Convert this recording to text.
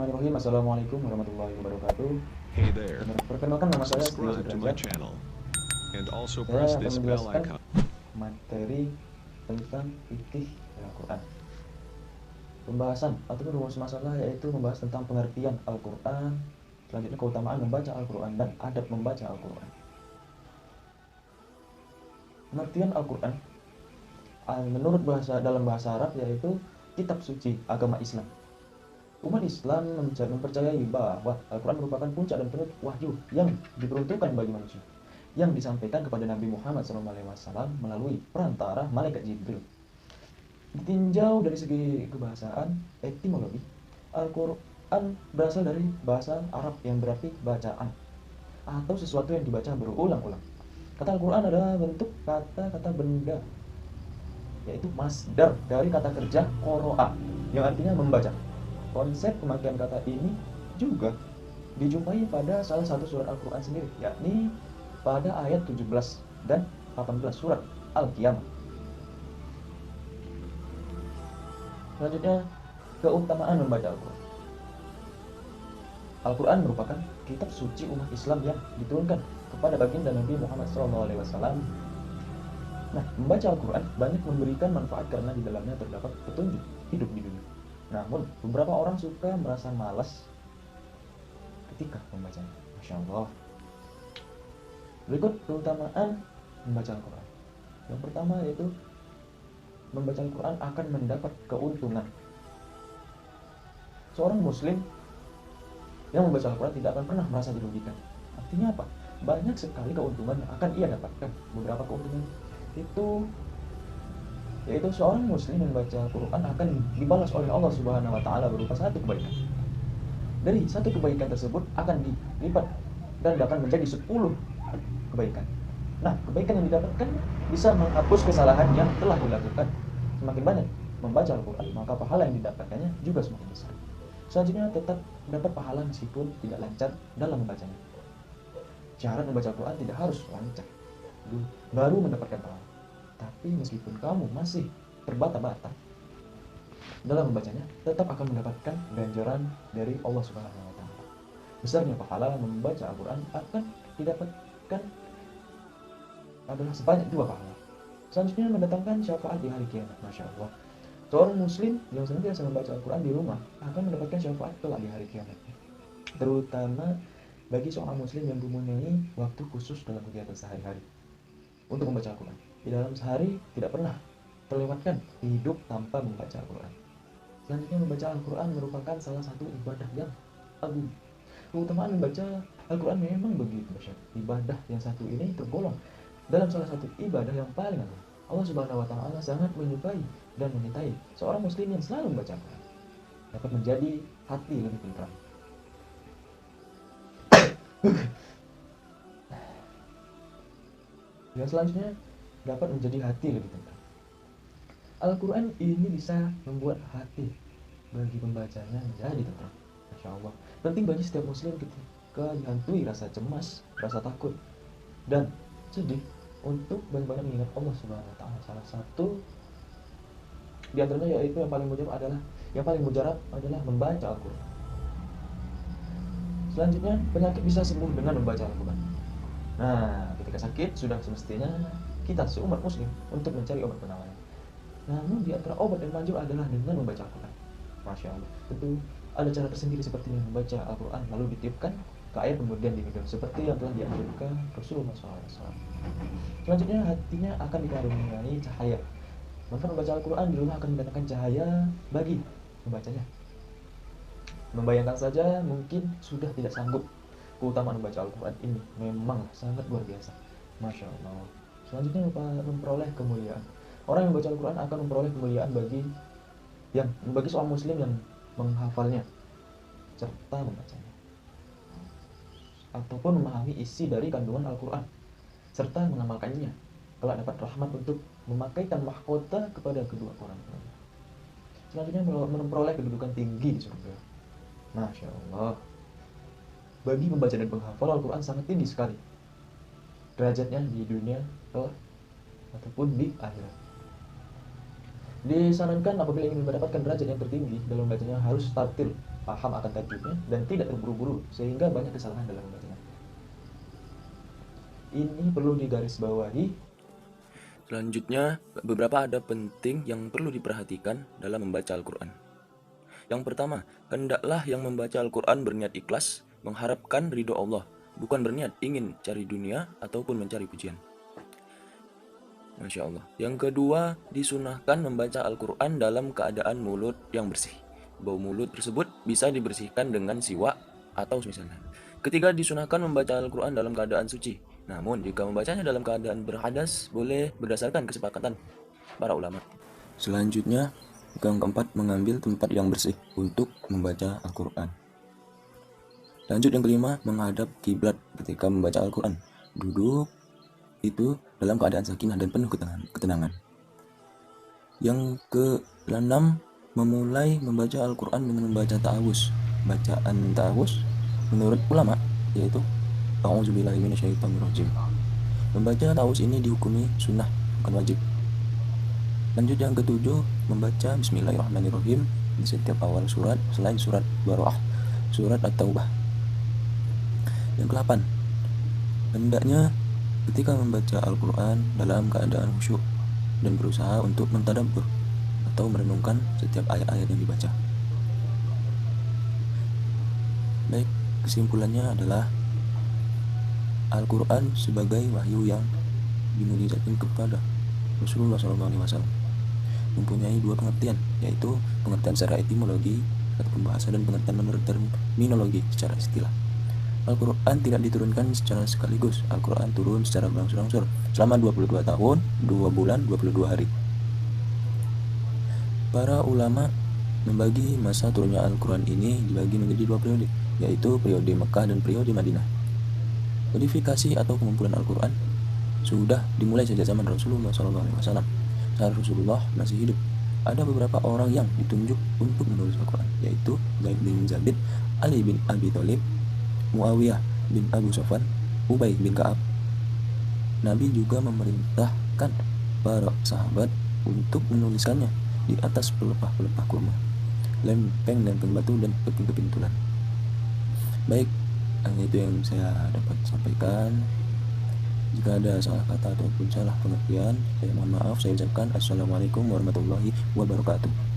Bismillahirrahmanirrahim. Assalamualaikum warahmatullahi wabarakatuh. Hey there. Perkenalkan, nama saya Tio Subscribe to my Sudrajat. channel and also Saya press akan this bell menjelaskan icon. materi tentang fikih Al-Quran. Pembahasan ataupun rumus masalah yaitu membahas tentang pengertian Al-Quran, selanjutnya keutamaan membaca Al-Quran dan adab membaca Al-Quran. Pengertian Al-Quran menurut dalam bahasa Arab yaitu kitab suci agama Islam. Umat Islam mempercayai bahwa Al-Quran merupakan puncak dan penutup wahyu yang diperuntukkan bagi manusia, yang disampaikan kepada Nabi Muhammad SAW melalui perantara malaikat Jibril. Ditinjau dari segi kebahasaan, etimologi, Al-Quran berasal dari bahasa Arab yang berarti bacaan atau sesuatu yang dibaca berulang-ulang. Kata Al-Quran adalah bentuk kata-kata benda, yaitu masdar dari kata kerja qoro'a yang artinya membaca. Konsep pemakaian kata ini juga dijumpai pada salah satu surat Al-Quran sendiri, yakni pada ayat 17 dan 18 surat Al-Qiyamah. Selanjutnya, keutamaan membaca Al-Quran. Al-Quran merupakan kitab suci umat Islam yang diturunkan kepada baginda Nabi Muhammad SAW. Nah, membaca Al-Quran banyak memberikan manfaat karena di dalamnya terdapat petunjuk hidup di dunia. Namun, beberapa orang suka merasa malas ketika membacanya. Masya Allah. Berikut keutamaan membaca Al-Quran. Yang pertama yaitu membaca Al-Quran akan mendapat keuntungan. Seorang muslim yang membaca Al-Quran tidak akan pernah merasa dirugikan. Artinya apa? Banyak sekali keuntungan yang akan ia dapatkan. Beberapa keuntungan itu yaitu seorang muslim yang membaca Al-Quran akan dibalas oleh Allah Subhanahu wa taala berupa satu kebaikan. Dari satu kebaikan tersebut akan dilipat dan akan menjadi 10 kebaikan. Nah, kebaikan yang didapatkan bisa menghapus kesalahan yang telah dilakukan. Semakin banyak membaca Al-Quran, maka pahala yang didapatkannya juga semakin besar. Selanjutnya, tetap dapat pahala meskipun tidak lancar dalam membacanya. Syarat membaca Al-Quran tidak harus lancar baru mendapatkan pahala. Tapi meskipun kamu masih terbata-bata dalam membacanya, tetap akan mendapatkan ganjaran dari Allah Subhanahu wa taala. Besarnya pahala membaca Al-Quran akan didapatkan adalah sebanyak 2 pahala. Selanjutnya, mendatangkan syafaat di hari kiamat. Masya Allah. Seorang muslim yang senantiasa membaca Al-Quran di rumah akan mendapatkan syafaat kelak di hari kiamat. Terutama bagi seorang muslim yang mempunyai waktu khusus dalam kegiatan sehari-hari untuk membaca Al-Quran. Di dalam sehari tidak pernah terlewatkan hidup tanpa membaca Al-Quran. Selanjutnya, membaca Al-Quran merupakan salah satu ibadah yang agung. Keutamaan membaca Al-Quran memang begitu dahsyat. Ibadah yang satu ini tergolong dalam salah satu ibadah yang paling agung. Allah Subhanahu wa taala sangat menyukai dan menyintai seorang muslim yang selalu membaca Al-Quran. Dapat menjadi hati lebih tenteram. Yang selanjutnya, dapat menjadi hati lebih tenang. Al-Quran ini bisa membuat hati bagi pembacanya menjadi tenang. Masya Allah. Penting bagi setiap muslim ketika dihantui rasa cemas, rasa takut, dan sedih untuk banyak-banyak mengingat Allah Subhanahu wa taala. Salah satu di antaranya yaitu yang paling mujarab adalah membaca Al-Quran. Selanjutnya, penyakit bisa sembuh dengan membaca Al-Quran. Nah, ketika sakit sudah semestinya kita seumat muslim untuk mencari obat penawar. Namun di antara obat yang manjur adalah dengan membaca Al-Quran. Masya Allah. Tentu ada cara tersendiri seperti membaca Al-Quran lalu ditiupkan ke air kemudian diminum seperti yang telah dianjurkan Rasulullah SAW. Selanjutnya, hatinya akan dikaruniai cahaya. Maka membaca Al-Quran di rumah akan mendatangkan cahaya bagi membacanya. Membayangkan saja mungkin sudah tidak sanggup. Keutamaan membaca Al-Quran ini memang sangat luar biasa. Masya Allah. Selanjutnya, memperoleh kemuliaan. Orang yang membaca Al-Quran akan memperoleh kemuliaan bagi seorang muslim yang menghafalnya serta membacanya, ataupun memahami isi dari kandungan Al-Quran serta mengamalkannya. Kelak dapat rahmat untuk memakaikan mahkota kepada kedua orang tuanya. Selanjutnya, memperoleh kedudukan tinggi di surga. Masya Allah. Bagi pembaca dan penghafal Al-Quran sangat tinggi sekali derajatnya di dunia ataupun di akhirat. Disarankan apabila ingin mendapatkan derajat yang tertinggi dalam bacanya harus tartil paham akan tajwidnya dan tidak terburu-buru sehingga banyak kesalahan dalam membacanya. Ini perlu digarisbawahi. Selanjutnya, beberapa adab penting yang perlu diperhatikan dalam membaca Al-Quran. Yang pertama, hendaklah yang membaca Al-Quran berniat ikhlas, mengharapkan ridho Allah, bukan berniat ingin cari dunia ataupun mencari pujian. Masya Allah. Yang kedua, disunahkan membaca Al-Quran dalam keadaan mulut yang bersih. Bau mulut tersebut bisa dibersihkan dengan siwak atau semisalnya. Ketiga, disunahkan membaca Al-Quran dalam keadaan suci. Namun, jika membacanya dalam keadaan berhadas, boleh berdasarkan kesepakatan para ulama. Selanjutnya, yang keempat, mengambil tempat yang bersih untuk membaca Al-Quran. Lanjut yang kelima, menghadap kiblat ketika membaca Al-Quran. Duduk itu dalam keadaan sakinah dan penuh ketenangan. Yang keenam, memulai membaca Al-Quran dengan membaca ta'awuz. Bacaan ta'awuz menurut ulama yaitu A'udzubillahi minasyaitonirrajim. Membaca ta'awuz ini dihukumi sunnah, bukan wajib. Lanjut yang ketujuh, membaca Bismillahirrahmanirrahim di setiap awal surat selain surat Bara'ah, surat At-Taubah. Yang ke-8, hendaknya ketika membaca Al-Quran dalam keadaan khusyuk dan berusaha untuk mentadabbur atau merenungkan setiap ayat-ayat yang dibaca. Baik, kesimpulannya adalah Al-Quran sebagai wahyu yang dimujizatkan kepada Rasulullah SAW mempunyai dua pengertian, yaitu pengertian secara etimologi atau bahasa dan pengertian menurut terminologi secara istilah. Al-Quran tidak diturunkan secara sekaligus. Al-Quran turun secara berangsur-angsur selama 22 tahun, 2 bulan, 22 hari. Para ulama membagi masa turunnya Al-Quran ini dibagi menjadi dua periode, yaitu periode Mekah dan periode Madinah. Kodifikasi atau pengumpulan Al-Quran sudah dimulai sejak zaman Rasulullah SAW. Saat Rasulullah masih hidup, ada beberapa orang yang ditunjuk untuk menulis Al-Quran, yaitu Zaid bin Zabit, Ali bin Abi Thalib, Muawiyah bin Abu Sufyan, Ubay bin Ka'ab. Nabi juga memerintahkan para sahabat untuk menuliskannya di atas pelepah-pelepah kurma, lempeng dan batu dan kepintulan. Baik, hanya itu yang saya dapat sampaikan. Jika ada salah kata ataupun salah pengertian, saya mohon maaf. Saya ucapkan Assalamualaikum warahmatullahi wabarakatuh.